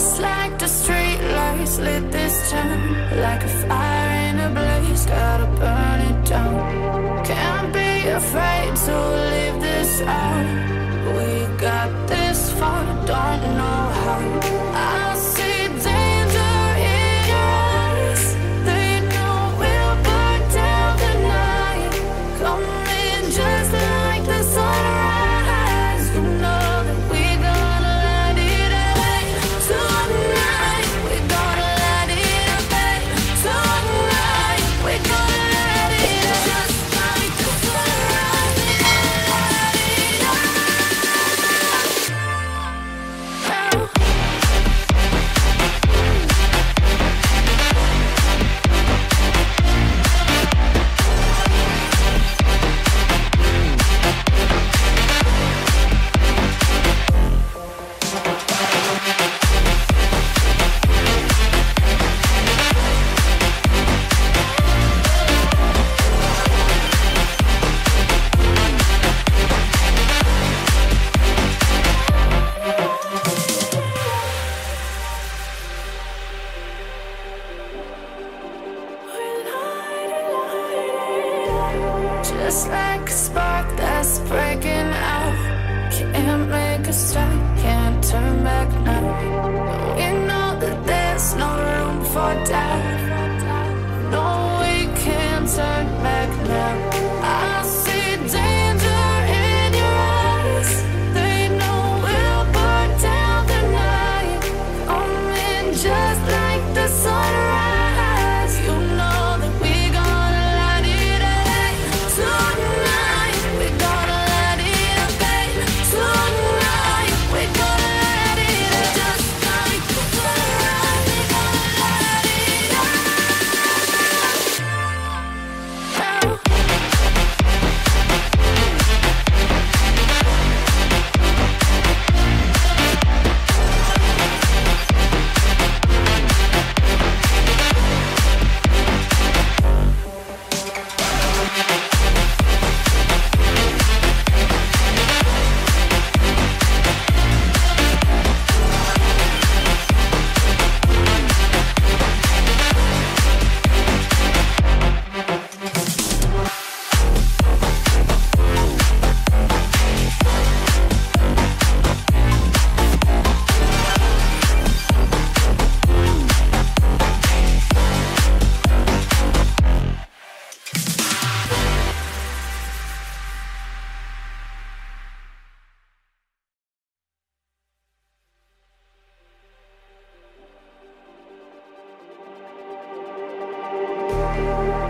Just like the street lights lit this town, like a fire in a blaze, gotta burn it down. Can't be afraid to leave this out. We got this far, don't know how. I see danger in your eyes. They know we'll burn down the night. Coming just like the sunrise. You know that we gonna let it away. Tonight we gonna let it away. Tonight we gonna let it away. Just like the sunrise. Let it away. Just like a spark that's breaking out. Can't make a stop, can't turn back now. We know that there's no room for doubt. No, we can't turn back now. I see danger in your eyes. They know we'll burn down the night. Coming just like the sunrise. You know that we gonna let it away. Tonight we gonna let it away. Tonight we gonna let it away. Just like the sunrise, we gonna let it away.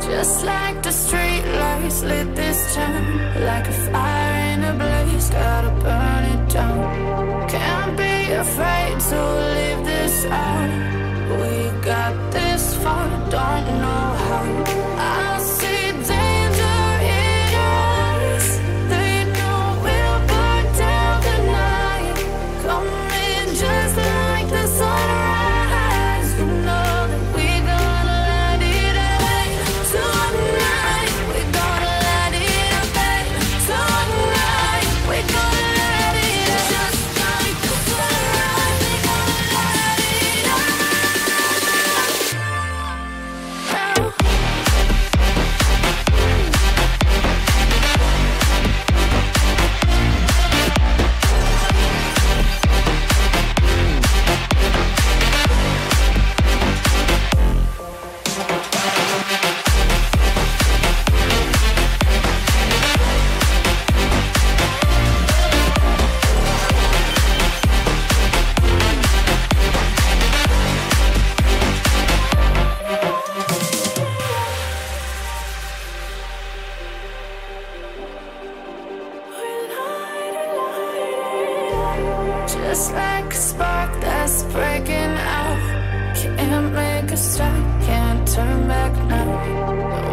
Just like the street lights lit this town, like a fire in a blaze, gotta burn it down. Can't be afraid to leave this out. We got this far, don't know how. I see danger in your eyes. They know we'll burn down the night. Coming just like the sunrise. You know that we gonna let it away. Tonight we gonna let it away. Tonight we gonna let it away. Just like the sunrise, we gonna let it away. Just like a spark that's breaking out. Can't make a stop, can't turn back now.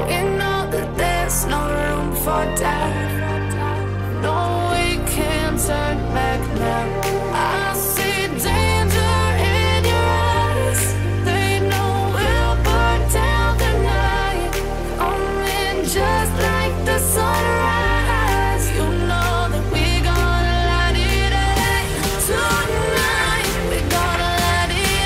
We know that there's no room for doubt. No, we can't turn back now. I see danger in your eyes. They know we'll burn down the night. Coming just like the sunrise. You know that we gonna let it away. Tonight we gonna let it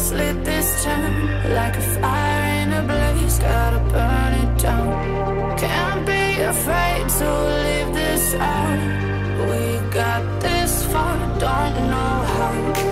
lights lit this town like a fire in a blaze, gotta burn it down. Can't be afraid to leave this out. We got this far, don't know how.